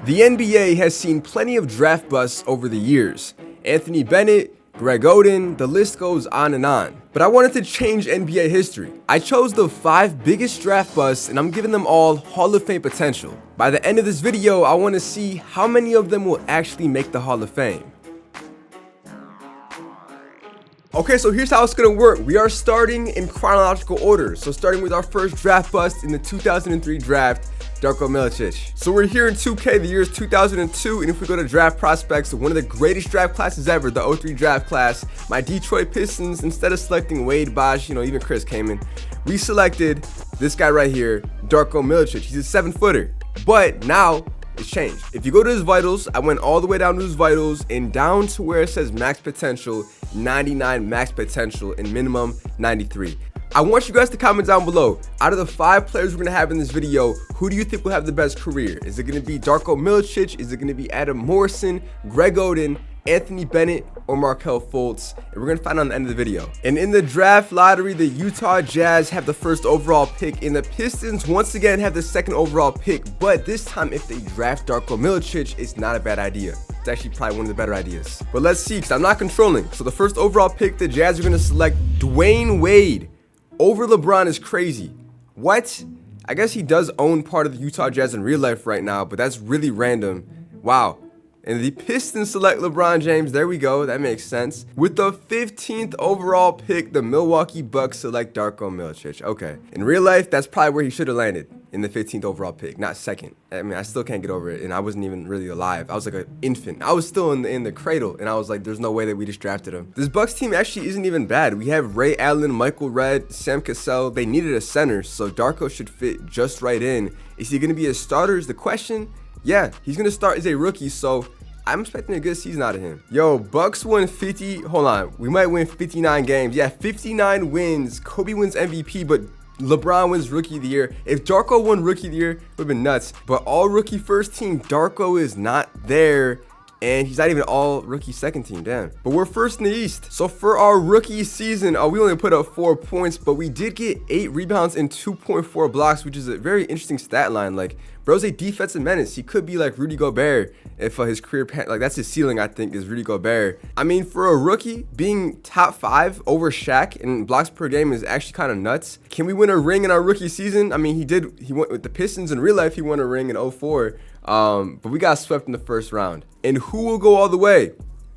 The NBA has seen plenty of draft busts over the years. Anthony Bennett, Greg Oden, the list goes on and on. But I wanted to change NBA history. I chose the 5 biggest draft busts and I'm giving them all Hall of Fame potential. By the end of this video, I want to see how many of them will actually make the Hall of Fame. Okay, so here's how it's gonna work. We are starting in chronological order. So starting with our first draft bust in the 2003 draft, Darko Milicic. So we're here in 2K, the year is 2002, and if we go to draft prospects, one of the greatest draft classes ever, the 03 draft class, my Detroit Pistons, instead of selecting Wade, Bosh, even Chris Kaman, we selected this guy right here, Darko Milicic. He's a 7-footer, but now it's changed. If you go to his vitals, I went all the way down to his vitals and down to where it says max potential, 99 max potential, and minimum 93. I want you guys to comment down below, out of the 5 players we're going to have in this video, who do you think will have the best career? Is it going to be Darko Milicic? Is it going to be Adam Morrison, Greg Oden, Anthony Bennett, or Markelle Fultz? And we're going to find out on the end of the video. And in the draft lottery, the Utah Jazz have the first overall pick, and the Pistons once again have the second overall pick. But this time, if they draft Darko Milicic, it's not a bad idea. It's actually probably one of the better ideas. But let's see, because I'm not controlling. So the first overall pick, the Jazz are going to select Dwayne Wade over LeBron is crazy. What? I guess he does own part of the Utah Jazz in real life right now, but that's really random. Wow. And the Pistons select LeBron James. There we go. That makes sense. With the 15th overall pick, the Milwaukee Bucks select Darko Milicic. Okay. In real life, that's probably where he should have landed, in the 15th overall pick, not second. I mean, I still can't get over it, and I wasn't even really alive. I was like an infant. I was still in the cradle, and I was like, there's no way that we just drafted him. This Bucks team actually isn't even bad. We have Ray Allen, Michael Redd, Sam Cassell. They needed a center, so Darko should fit just right in. Is he going to be a starter is the question? Yeah, he's going to start as a rookie, so I'm expecting a good season out of him. Yo, Bucks won 50. Hold on. We might win 59 games. Yeah, 59 wins. Kobe wins MVP, but LeBron wins Rookie of the Year. If Darko won Rookie of the Year, it would have been nuts. But all rookie first team, Darko is not there. And he's not even all rookie second team, damn. But we're first in the East. So for our rookie season, we only put up 4 points, but we did get 8 rebounds and 2.4 blocks, which is a very interesting stat line. Like, bro's a defensive menace. He could be like Rudy Gobert if his career, like that's his ceiling, I think, is Rudy Gobert. I mean, for a rookie, being top 5 over Shaq in blocks per game is actually kind of nuts. Can we win a ring in our rookie season? I mean, he went with the Pistons in real life. He won a ring in 04. But we got swept in the first round. And who will go all the way?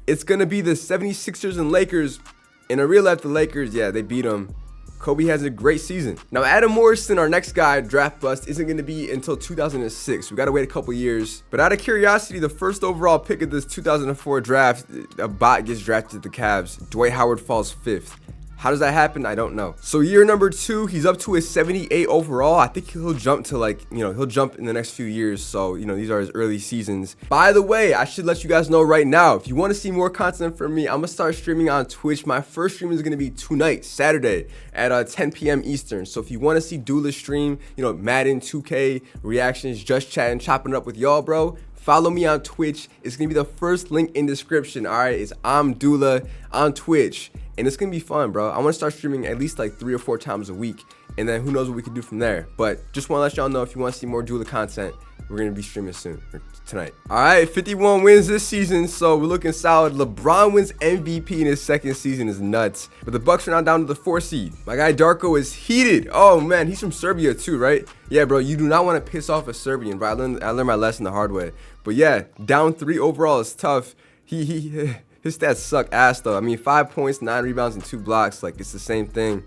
It's going to be the 76ers and Lakers. In a real life, the Lakers, yeah, they beat them. Kobe has a great season. Now, Adam Morrison, our next guy, draft bust, isn't going to be until 2006. We got to wait a couple years. But out of curiosity, the first overall pick of this 2004 draft, a bot gets drafted to the Cavs. Dwight Howard falls 5th. How does that happen? I don't know. So year number 2, he's up to his 78 overall. I think he'll jump to he'll jump in the next few years. So, these are his early seasons. By the way, I should let you guys know right now, if you want to see more content from me, I'm going to start streaming on Twitch. My first stream is going to be tonight, Saturday at 10 p.m. Eastern. So if you want to see Dullah stream, Madden, 2K, reactions, just chatting, chopping it up with y'all, bro, follow me on Twitch. It's going to be the first link in description. All right, it's I'm Dullah on Twitch. And it's going to be fun, bro. I want to start streaming at least like 3 or 4 times a week. And then who knows what we can do from there. But just want to let y'all know, if you want to see more Dullah content, we're going to be streaming soon, or tonight. All right, 51 wins this season, so we're looking solid. LeBron wins MVP in his second season is nuts. But the Bucks are now down to the 4 seed. My guy Darko is heated. Oh, man, he's from Serbia too, right? Yeah, bro, you do not want to piss off a Serbian, bro. I learned my lesson the hard way. But yeah, down 3 overall is tough. His stats suck ass though. I mean, 5 points, 9 rebounds, and 2 blocks. Like, it's the same thing.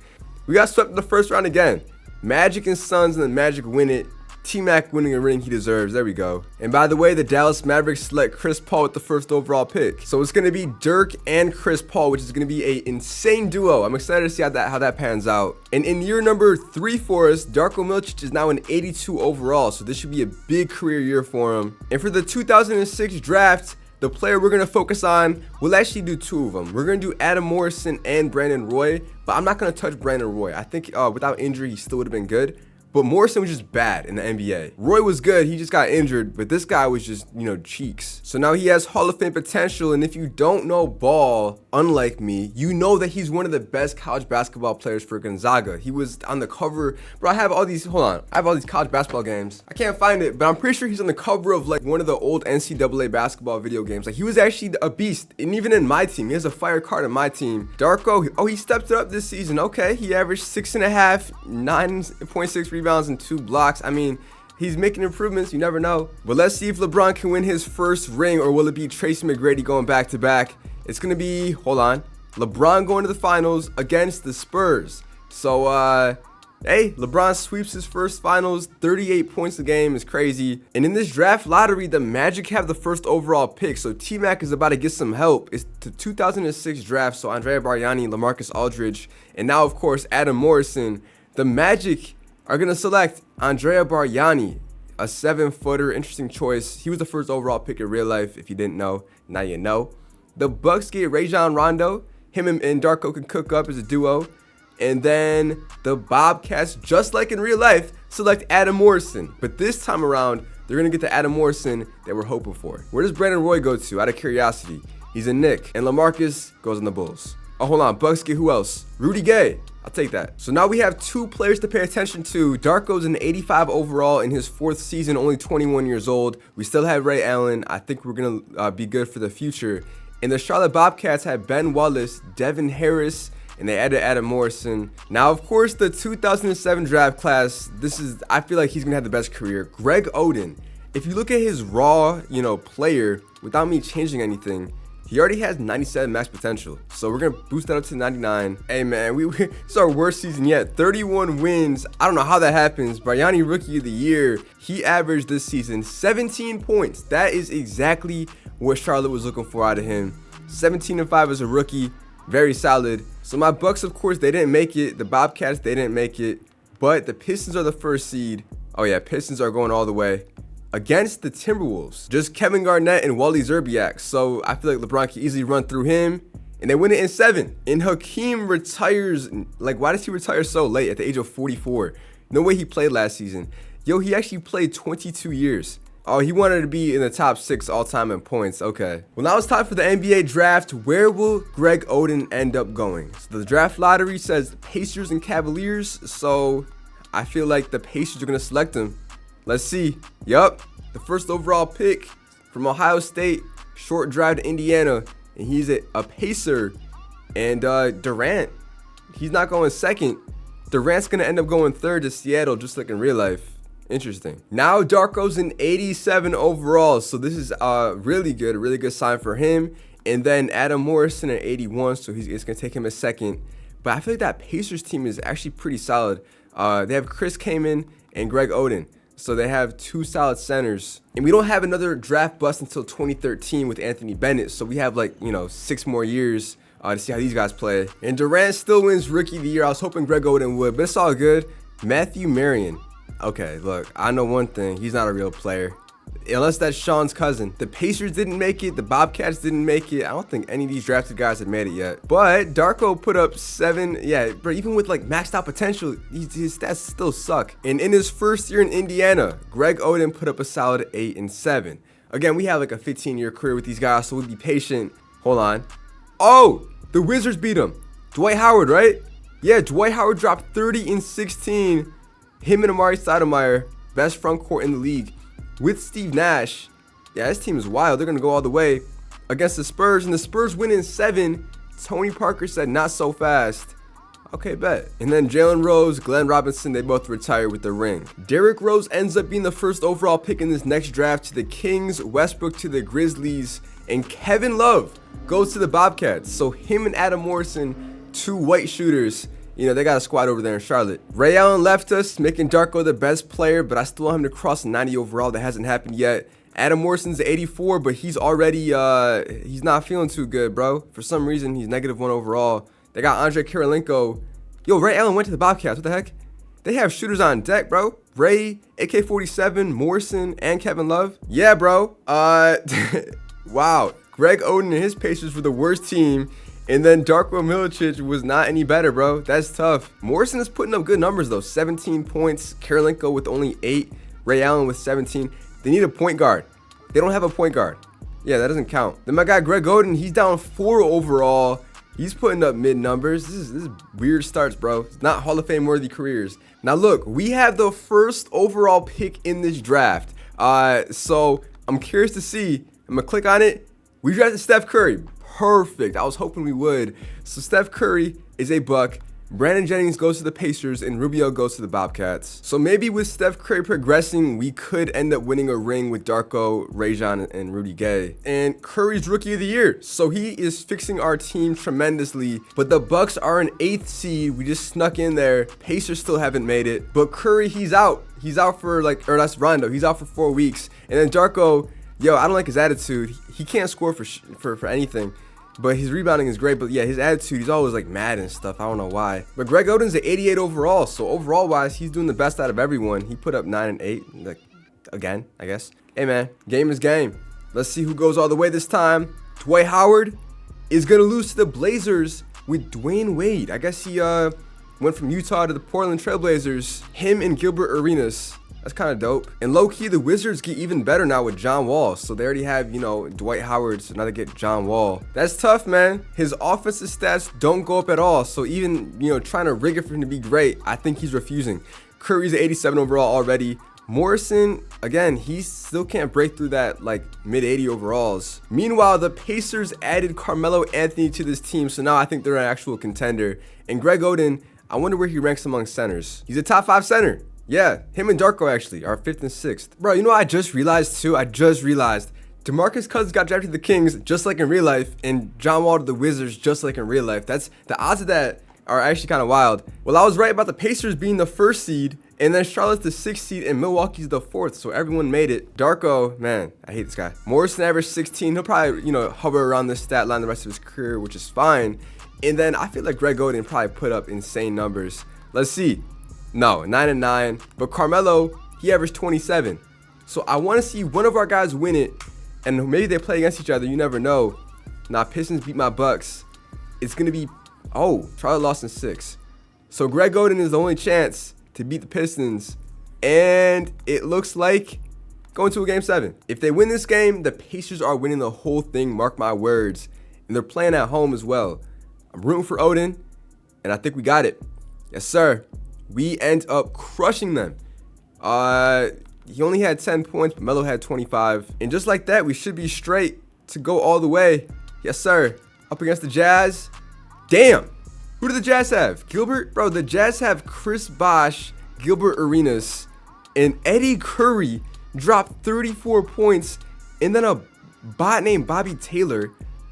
We got swept in the first round again. Magic and Suns, and then Magic win it. T-Mac winning a ring he deserves. There we go. And by the way, the Dallas Mavericks select Chris Paul with the first overall pick. So it's going to be Dirk and Chris Paul, which is going to be an insane duo. I'm excited to see how that pans out. And in year number 3 for us, Darko Milicic is now an 82 overall. So this should be a big career year for him. And for the 2006 draft, the player we're going to focus on, we'll actually do 2 of them. We're going to do Adam Morrison and Brandon Roy, but I'm not going to touch Brandon Roy. I think without injury, he still would have been good. But Morrison was just bad in the NBA. Roy was good, he just got injured, but this guy was just, cheeks. So now he has Hall of Fame potential, and if you don't know ball, unlike me, you know that he's one of the best college basketball players for Gonzaga. He was on the cover, bro, I have all these college basketball games. I can't find it, but I'm pretty sure he's on the cover of like one of the old NCAA basketball video games. Like he was actually a beast, and even in my team, he has a fire card in my team. Darko, he stepped it up this season. Okay, he averaged 6.5, 9.6 rebounds and 2 blocks. I mean, he's making improvements. You never know. But let's see if LeBron can win his first ring, or will it be Tracy McGrady going back to back? It's gonna be, LeBron going to the finals against the Spurs. So, hey, LeBron sweeps his first finals. 38 points a game is crazy. And in this draft lottery, the Magic have the first overall pick. So T-Mac is about to get some help. It's the 2006 draft. So Andrea Bargnani, LaMarcus Aldridge, and now, of course, Adam Morrison. The Magic are going to select Andrea Bargnani, a 7-footer. Interesting choice. He was the first overall pick in real life. If you didn't know, now you know. The Bucks get Rajon Rondo. Him and Darko can cook up as a duo. And then the Bobcats, just like in real life, select Adam Morrison. But this time around, they're going to get the Adam Morrison that we're hoping for. Where does Brandon Roy go to, out of curiosity? He's a Knick. And LaMarcus goes on the Bulls. Oh, hold on. Bucks get who else? Rudy Gay. I'll take that. So now we have 2 players to pay attention to. Darko's an 85 overall in his 4th season, only 21 years old. We still have Ray Allen. I think we're going to be good for the future. And the Charlotte Bobcats have Ben Wallace, Devin Harris, and they added Adam Morrison. Now, of course, the 2007 draft class, I feel like he's going to have the best career. Greg Oden. If you look at his raw, player, without me changing anything, he already has 97 max potential. So we're going to boost that up to 99. Hey, man, it's our worst season yet. 31 wins. I don't know how that happens. Bargnani, Rookie of the Year. He averaged this season 17 points. That is exactly what Charlotte was looking for out of him. 17-5 as a rookie. Very solid. So my Bucks, of course, they didn't make it. The Bobcats, they didn't make it. But the Pistons are the first seed. Oh, yeah, Pistons are going all the way against the Timberwolves. Just Kevin Garnett and Wally Szczerbiak. So I feel like LeBron can easily run through him. And they win it in 7. And Hakeem retires. Like, why does he retire so late at the age of 44? No way he played last season. Yo, he actually played 22 years. Oh, he wanted to be in the top 6 all-time in points. Okay. Well, now it's time for the NBA draft. Where will Greg Oden end up going? So the draft lottery says Pacers and Cavaliers. So I feel like the Pacers are going to select him. Let's see. Yup. The first overall pick from Ohio State. Short drive to Indiana. And he's a Pacer. And Durant, he's not going second. Durant's going to end up going 3rd to Seattle, just like in real life. Interesting. Now Darko's an 87 overall, so this is a really good sign for him. And then Adam Morrison at 81, so it's gonna take him a second. But I feel like that Pacers team is actually pretty solid. They have Chris Kaman and Greg Oden, so they have 2 solid centers. And we don't have another draft bust until 2013 with Anthony Bennett, so we have 6 more years to see how these guys play. And Durant still wins Rookie of the Year. I was hoping Greg Oden would, but it's all good. Matthew Marion. Okay, look, I know one thing. He's not a real player. Unless that's Sean's cousin. The Pacers didn't make it. The Bobcats didn't make it. I don't think any of these drafted guys have made it yet. But Darko put up 7. Yeah, but even with maxed out potential, his stats still suck. And in his first year in Indiana, Greg Oden put up a solid 8 and 7. Again, we have a 15-year career with these guys, so we'll be patient. Hold on. Oh, the Wizards beat him. Dwight Howard, right? Yeah, Dwight Howard dropped 30 and 16. Him and Amari Stoudemire, best front court in the league, with Steve Nash. Yeah, this team is wild. They're going to go all the way against the Spurs, and the Spurs win in 7. Tony Parker said, not so fast. Okay, bet. And then Jalen Rose, Glenn Robinson, they both retire with the ring. Derrick Rose ends up being the first overall pick in this next draft to the Kings, Westbrook to the Grizzlies, and Kevin Love goes to the Bobcats. So him and Adam Morrison, 2 white shooters. They got a squad over there in Charlotte. Ray Allen left us, making Darko the best player, but I still want him to cross 90 overall. That hasn't happened yet. Adam Morrison's 84, but he's already, he's not feeling too good, bro. For some reason, he's -1 overall. They got Andre Kirilenko. Yo, Ray Allen went to the Bobcats. What the heck? They have shooters on deck, bro. Ray, AK-47, Morrison, and Kevin Love. Yeah, bro. Wow. Greg Oden and his Pacers were the worst team And then Darko Milicic was not any better, bro. That's tough. Morrison is putting up good numbers, though. 17 points. Kirilenko with only 8. Ray Allen with 17. They need a point guard. They don't have a point guard. Yeah, that doesn't count. Then my guy Greg Oden, he's down 4 overall. He's putting up mid numbers. This is weird starts, bro. It's not Hall of Fame worthy careers. Now look, we have the first overall pick in this draft. So I'm curious to see. I'm gonna click on it. We drafted Steph Curry. Perfect. I was hoping we would. So Steph Curry is a Buck. Brandon Jennings goes to the Pacers and Rubio goes to the Bobcats. So maybe with Steph Curry progressing, we could end up winning a ring with Darko, Rajon, and Rudy Gay. And Curry's Rookie of the Year. So he is fixing our team tremendously. But the Bucks are an 8th seed. We just snuck in there. Pacers still haven't made it. But Curry, he's out. He's out for that's Rondo. He's out for 4 weeks. And then Darko, yo, I don't like his attitude. He can't score for anything. But his rebounding is great. But yeah, his attitude, he's always like mad and stuff. I don't know why. But Greg Oden's at 88 overall. So overall wise, he's doing the best out of everyone. He put up 9 and 8. Like, again, I guess. Hey man, game is game. Let's see who goes all the way this time. Dwight Howard is gonna lose to the Blazers with Dwayne Wade. I guess he went from Utah to the Portland Trailblazers. Him and Gilbert Arenas. That's kind of dope. And low-key, the Wizards get even better now with John Wall. So they already have, Dwight Howard, so now they get John Wall. That's tough, man. His offensive stats don't go up at all. So even, trying to rig it for him to be great, I think he's refusing. Curry's at 87 overall already. Morrison, again, he still can't break through that, mid-80 overalls. Meanwhile, the Pacers added Carmelo Anthony to this team. So now I think they're an actual contender. And Greg Oden, I wonder where he ranks among centers. He's a top 5 center. Yeah, him and Darko actually are 5th and 6th. Bro, you know what I just realized too? DeMarcus Cousins got drafted to the Kings just like in real life, and John Wall to the Wizards just like in real life. That's the odds of that are actually kind of wild. Well, I was right about the Pacers being the 1st seed, and then Charlotte's the 6th seed, and Milwaukee's the 4th. So everyone made it. Darko, man, I hate this guy. Morrison averaged 16. He'll probably, hover around this stat line the rest of his career, which is fine. And then I feel like Greg Oden probably put up insane numbers. Let's see. No, 9 and 9. But Carmelo, he averaged 27. So I want to see one of our guys win it, and maybe they play against each other. You never know. Now Pistons beat my Bucks. It's gonna be Charlotte lost in 6. So Greg Oden is the only chance to beat the Pistons, and it looks like going to a game 7. If they win this game, the Pacers are winning the whole thing. Mark my words. And they're playing at home as well. I'm rooting for Oden, and I think we got it. Yes, sir. We end up crushing them. He only had 10 points, but Melo had 25. And just like that, we should be straight to go all the way. Yes, sir. Up against the Jazz. Damn. Who do the Jazz have? Gilbert? Bro, the Jazz have Chris Bosh, Gilbert Arenas, and Eddie Curry dropped 34 points. And then a bot named Bobby Taylor,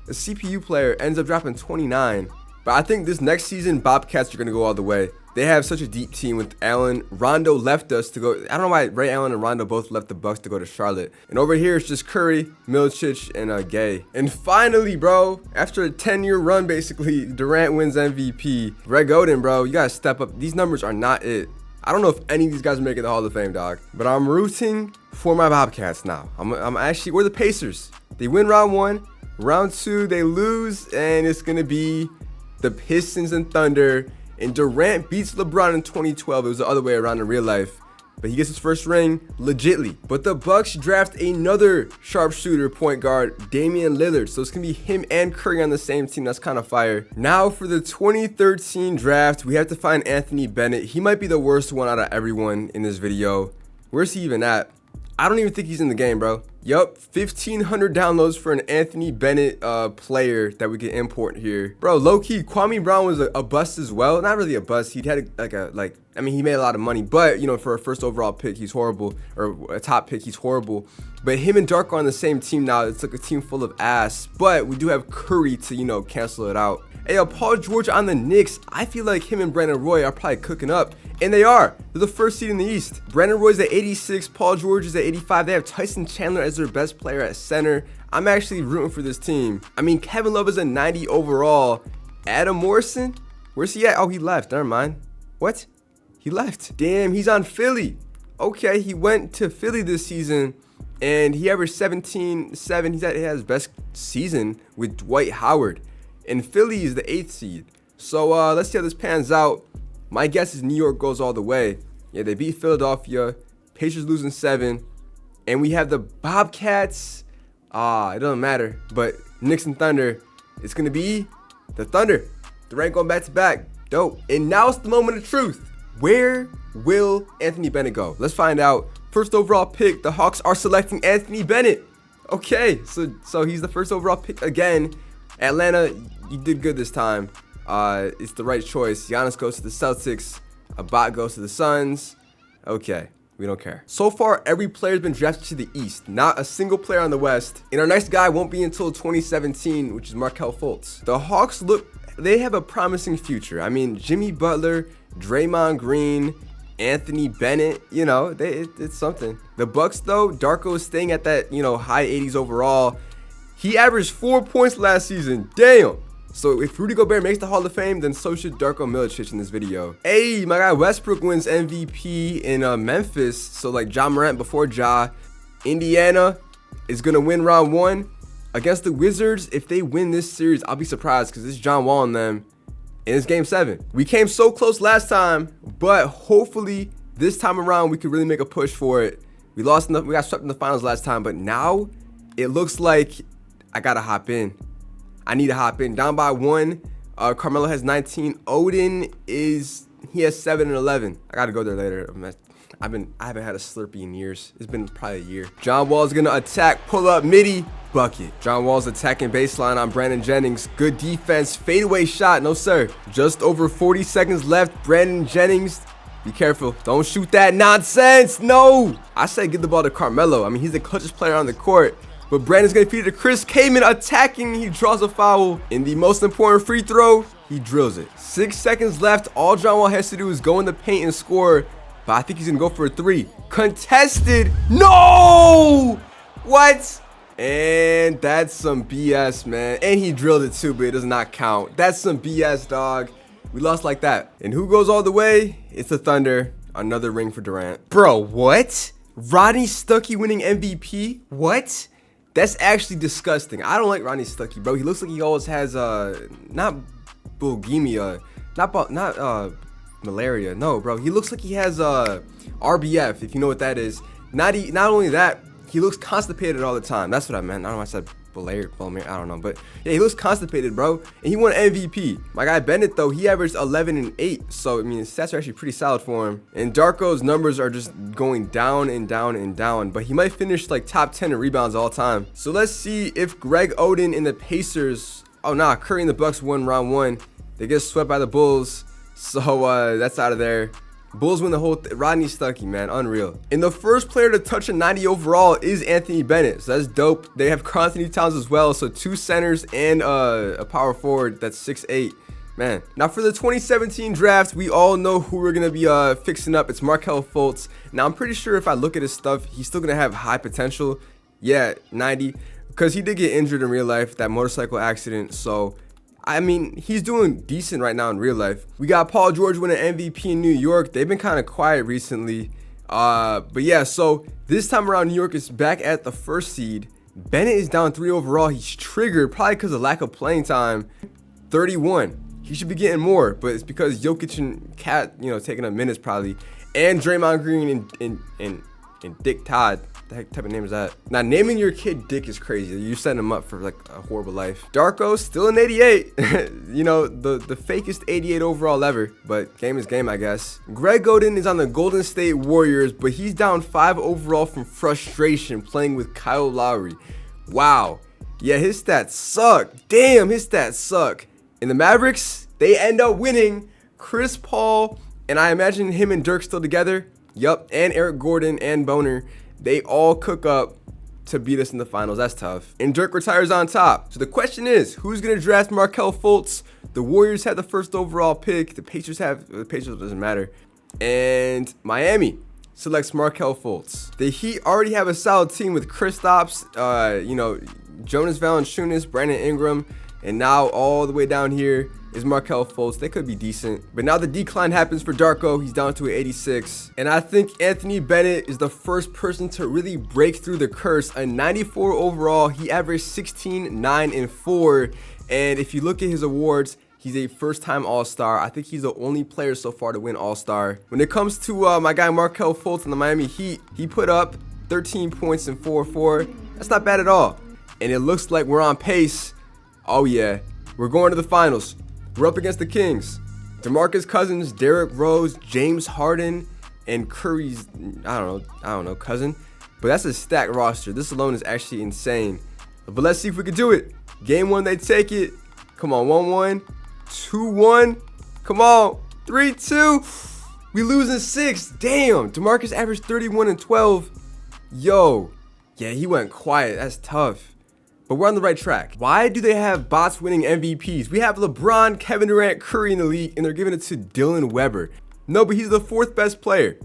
a CPU player, ends up dropping 29. But I think this next season, Bobcats are going to go all the way. They have such a deep team with Allen. Rondo left us to go. I don't know why Ray Allen and Rondo both left the Bucks to go to Charlotte. And over here, it's just Curry, Milicic, and Gay. And finally, bro, after a 10-year run, basically, Durant wins MVP. Greg Oden, bro, you got to step up. These numbers are not it. I don't know if any of these guys are making the Hall of Fame, dog. But I'm rooting for my Bobcats now. We're the Pacers. They win round 1. Round 2, they lose, and it's going to be the Pistons and Thunder. And Durant beats LeBron in 2012. It was the other way around in real life. But he gets his first ring legitly. But the Bucks draft another sharpshooter point guard, Damian Lillard. So it's going to be him and Curry on the same team. That's kind of fire. Now for the 2013 draft, we have to find Anthony Bennett. He might be the worst one out of everyone in this video. Where's he even at? I don't even think he's in the game, bro. Yup, 1,500 downloads for an Anthony Bennett player that we can import here. Bro, low-key, Kwame Brown was a bust as well. Not really a bust. He had he made a lot of money. But, for a first overall pick, he's horrible. Or a top pick, he's horrible. But him and Darko on the same team now. It's like a team full of ass. But we do have Curry to, cancel it out. Hey, Paul George on the Knicks. I feel like him and Brandon Roy are probably cooking up. And they are. They're the 1st seed in the East. Brandon Roy's at 86. Paul George is at 85. They have Tyson Chandler as their best player at center. I'm actually rooting for this team. Kevin Love is a 90 overall. Adam Morrison? Where's he at? Oh, he left. Never mind. What? He left. Damn, he's on Philly. Okay, he went to Philly this season, and he averaged 17-7. He had his best season with Dwight Howard. and Philly is the 8th seed. So let's see how this pans out. My guess is New York goes all the way. Yeah, they beat Philadelphia. Pacers losing 7. And we have the Bobcats. It doesn't matter. But Knicks and Thunder, it's going to be the Thunder. Durant going back to back. Dope. And now it's the moment of truth. Where will Anthony Bennett go? Let's find out. First overall pick, the Hawks are selecting Anthony Bennett. Okay, so he's the first overall pick again. Atlanta, you did good this time. It's the right choice. Giannis goes to the Celtics. Abat goes to the Suns. Okay, we don't care. So far, every player has been drafted to the East. Not a single player on the West. And our next guy won't be until 2017, which is Markelle Fultz. The Hawks they have a promising future. I mean, Jimmy Butler, Draymond Green, Anthony Bennett, you know, it's something. The Bucks, though, Darko is staying at that, high 80s overall. He averaged 4 points last season. Damn. So if Rudy Gobert makes the Hall of Fame, then so should Darko Milicic in this video. Hey, my guy Westbrook wins MVP in Memphis. So like Ja Morant before Ja. Indiana is going to win round 1 against the Wizards. If they win this series, I'll be surprised because it's John Wall and them. And it's game 7. We came so close last time, but hopefully this time around we could really make a push for it. We got swept in the finals last time, but now it looks like I gotta hop in. I need to hop in. Down by 1. Carmelo has 19. Oden has 7 and 11. I gotta go there later. I haven't had a Slurpee in years. It's been probably a year. John Wall's gonna attack, pull up, midi, bucket. John Wall's attacking baseline on Brandon Jennings. Good defense, fadeaway shot, no sir. Just over 40 seconds left. Brandon Jennings, be careful. Don't shoot that nonsense, no. I said give the ball to Carmelo. I mean, he's the clutchest player on the court. But Brandon's gonna feed it to Chris Kaman attacking. He draws a foul. In the most important free throw, he drills it. 6 seconds left. All John Wall has to do is go in the paint and score. But I think he's gonna go for a 3. Contested. No! What? And that's some BS, man. And he drilled it too, but it does not count. That's some BS, dog. We lost like that. And who goes all the way? It's the Thunder. Another ring for Durant. Bro, what? Rodney Stuckey winning MVP? What? That's actually disgusting. I don't like Rodney Stuckey, bro. He looks like he always has not bulimia, not malaria. No, bro. He looks like he has RBF, if you know what that is. Not only that, he looks constipated all the time. That's what I meant. I don't know why I said malaria. I don't know, but yeah, he looks constipated, bro. And he won MVP. My guy Bennett, though, he averaged 11 and 8. So I mean, his stats are actually pretty solid for him. And Darko's numbers are just going down and down and down. But he might finish like top 10 in rebounds all time. So let's see if Greg Oden and the Pacers. Oh nah, Curry and the Bucks won round 1. They get swept by the Bulls. So that's out of there. Bulls win the whole Rodney Stuckey, man, unreal. And the first player to touch a 90 overall is Anthony Bennett, so that's dope. They have Karl-Anthony Towns as well, so 2 centers and a power forward that's 6'8". Man, now for the 2017 draft, we all know who we're gonna be fixing up. It's Markelle Fultz. Now I'm pretty sure if I look at his stuff, he's still gonna have high potential. Yeah, 90, because he did get injured in real life, that motorcycle accident. So I mean, he's doing decent right now in real life. We got Paul George winning MVP in New York. They've been kind of quiet recently. But yeah, so this time around, New York is back at the 1st seed. Bennett is down 3 overall. He's triggered, probably because of lack of playing time. 31. He should be getting more, but it's because Jokic and Cat, taking up minutes probably. And Draymond Green and Dick Todd. The heck type of name is that? Now, naming your kid Dick is crazy. You're setting him up for like a horrible life. Darko still an 88. the fakest 88 overall ever, but game is game, I guess. Greg Oden is on the Golden State Warriors, but he's down 5 overall from frustration playing with Kyle Lowry. Wow. Yeah, his stats suck. Damn, his stats suck. And the Mavericks, they end up winning. Chris Paul, and I imagine him and Dirk still together. Yup, and Eric Gordon and Boner. They all cook up to beat us in the finals. That's tough. And Dirk retires on top. So the question is, who's going to draft Markelle Fultz? The Warriors have the 1st overall pick. The Pacers doesn't matter. And Miami selects Markelle Fultz. The Heat already have a solid team with Kristaps, Jonas Valanciunas, Brandon Ingram. And now all the way down here is Markelle Fultz. They could be decent. But now the decline happens for Darko. He's down to an 86. And I think Anthony Bennett is the first person to really break through the curse. A 94 overall. He averaged 16, 9, and 4. And if you look at his awards, he's a first-time All-Star. I think he's the only player so far to win All-Star. When it comes to my guy Markelle Fultz in the Miami Heat, he put up 13 points and 4-4. That's not bad at all. And it looks like we're on pace. Oh yeah, we're going to the finals. We're up against the Kings. DeMarcus Cousins, Derrick Rose, James Harden, and Curry's, I don't know, cousin. But that's a stacked roster. This alone is actually insane. But let's see if we can do it. Game 1, they take it. Come on, 1-1, 2-1. Come on, 3-2. We losing 6. Damn, DeMarcus averaged 31 and 12. Yo, yeah, he went quiet. That's tough. But we're on the right track. Why do they have bots winning MVPs? We have LeBron, Kevin Durant, Curry in the league, and they're giving it to Dylan Weber. No, but he's the 4th best player.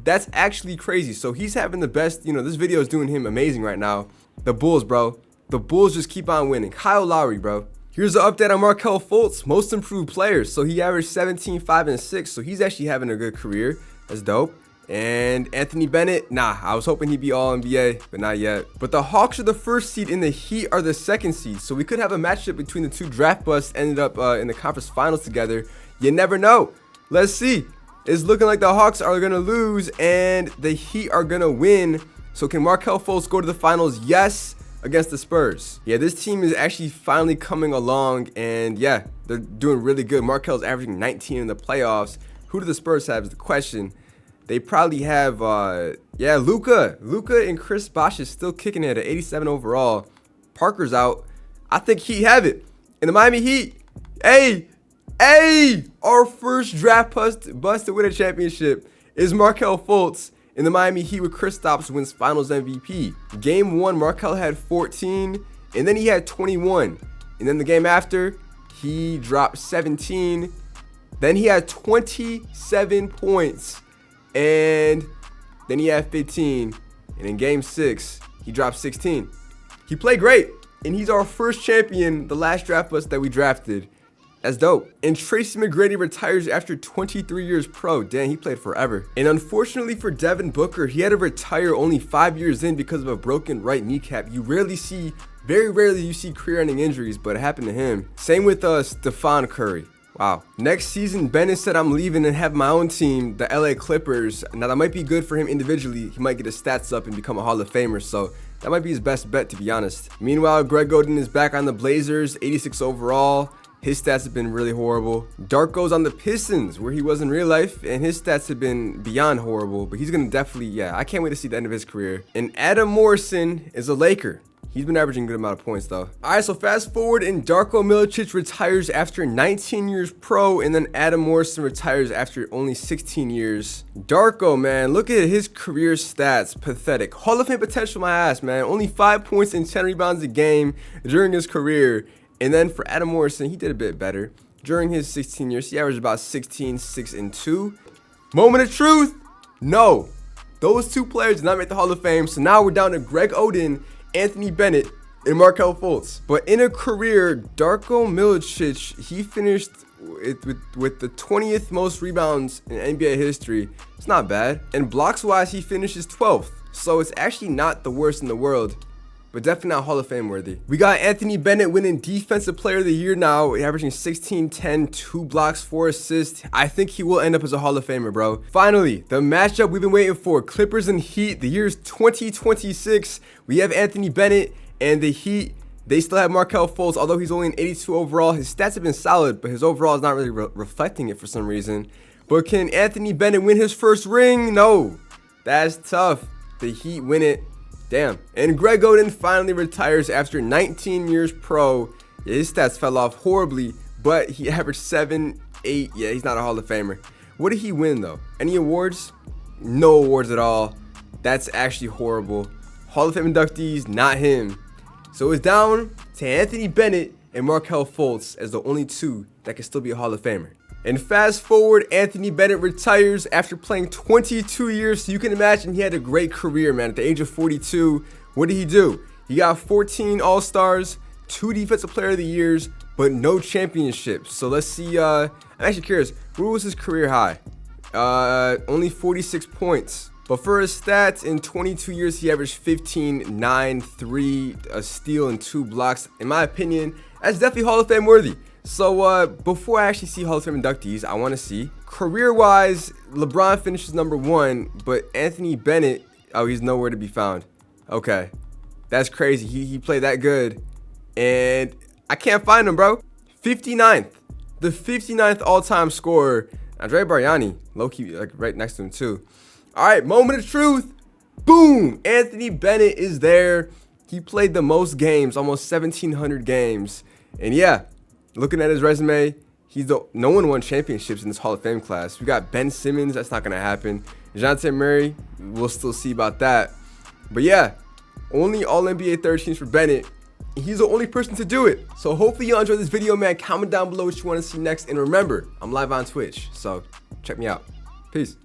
That's actually crazy. So he's having the best, this video is doing him amazing right now. The Bulls, bro. The Bulls just keep on winning. Kyle Lowry, bro. Here's the update on Markelle Fultz, most improved players. So he averaged 17, 5, and 6. So he's actually having a good career. That's dope. And Anthony Bennett, nah, I was hoping he'd be all NBA, but not yet. But the Hawks are the 1st seed and the Heat are the 2nd seed. So we could have a matchup between the 2 draft busts ended up in the conference finals together. You never know. Let's see. It's looking like the Hawks are going to lose and the Heat are going to win. So can Markelle Fultz go to the finals? Yes, against the Spurs. Yeah, this team is actually finally coming along and yeah, they're doing really good. Markelle's averaging 19 in the playoffs. Who do the Spurs have is the question. They probably have, Luka. Luka and Chris Bosh is still kicking it at 87 overall. Parker's out. I think Heat have it. In the Miami Heat, hey, our first draft bust to win a championship is Markelle Fultz. In the Miami Heat with Kristaps wins Finals MVP. Game 1, Markelle had 14, and then he had 21. And then the game after, he dropped 17. Then he had 27 points. And then he had 15, and in game 6, he dropped 16. He played great, and he's our first champion, the last draft bust that we drafted. That's dope. And Tracy McGrady retires after 23 years pro. Damn, he played forever. And unfortunately for Devin Booker, he had to retire only 5 years in because of a broken right kneecap. Very rarely you see career-ending injuries, but it happened to him. Same with Stephon Curry. Wow. Next season, Bennett said I'm leaving and have my own team, the LA Clippers. Now, that might be good for him individually. He might get his stats up and become a Hall of Famer, so that might be his best bet, to be honest. Meanwhile, Greg Oden is back on the Blazers, 86 overall. His stats have been really horrible. Darko's on the Pistons, where he was in real life, and his stats have been beyond horrible, but he's going to definitely, I can't wait to see the end of his career. And Adam Morrison is a Laker. He's been averaging a good amount of points, though. All right, so fast forward, and Darko Milicic retires after 19 years pro, and then Adam Morrison retires after only 16 years. Darko, man, look at his career stats. Pathetic. Hall of Fame potential, my ass, man. Only 5 points and 10 rebounds a game during his career. And then for Adam Morrison, he did a bit better. During his 16 years, he averaged about 16, 6, and 2. Moment of truth. No. Those 2 players did not make the Hall of Fame, so now we're down to Greg Oden, Anthony Bennett, and Markelle Fultz. But in a career, Darko Milicic, he finished with the 20th most rebounds in NBA history. It's not bad. And blocks-wise, he finishes 12th. So it's actually not the worst in the world, but definitely not Hall of Fame worthy. We got Anthony Bennett winning Defensive Player of the Year now, averaging 16, 10, 2 blocks, 4 assists. I think he will end up as a Hall of Famer, bro. Finally, the matchup we've been waiting for, Clippers and Heat. The year's 2026. We have Anthony Bennett and the Heat. They still have Markelle Fultz, although he's only an 82 overall. His stats have been solid, but his overall is not really reflecting it for some reason. But can Anthony Bennett win his first ring? No. That's tough. The Heat win it. Damn. And Greg Oden finally retires after 19 years pro. Yeah, his stats fell off horribly, but he averaged 7, 8. Yeah, he's not a Hall of Famer. What did he win, though? Any awards? No awards at all. That's actually horrible. Hall of Fame inductees, not him. So it's down to Anthony Bennett and Markelle Fultz as the only 2 that can still be a Hall of Famer. And fast forward, Anthony Bennett retires after playing 22 years. So you can imagine he had a great career, man. At the age of 42, what did he do? He got 14 All-Stars, 2 Defensive Player of the Years, but no championships. So let's see. I'm actually curious. What was his career high? Only 46 points. But for his stats, in 22 years, he averaged 15, 9, 3, a steal, and 2 blocks. In my opinion, that's definitely Hall of Fame worthy. So before I actually see Hall of Fame inductees, I want to see career-wise. LeBron finishes #1, but Anthony Bennett, oh, he's nowhere to be found. Okay, that's crazy. He played that good, and I can't find him, bro. 59th, the 59th all-time scorer. Andre Bargnani, low-key, like right next to him too. All right, moment of truth. Boom, Anthony Bennett is there. He played the most games, almost 1,700 games, and yeah. Looking at his resume, no one won championships in this Hall of Fame class. We got Ben Simmons, that's not gonna happen. DeJounte Murray, we'll still see about that. But yeah, only All-NBA third teams for Bennett. He's the only person to do it. So hopefully you enjoyed this video, man. Comment down below what you want to see next. And remember, I'm live on Twitch, so check me out. Peace.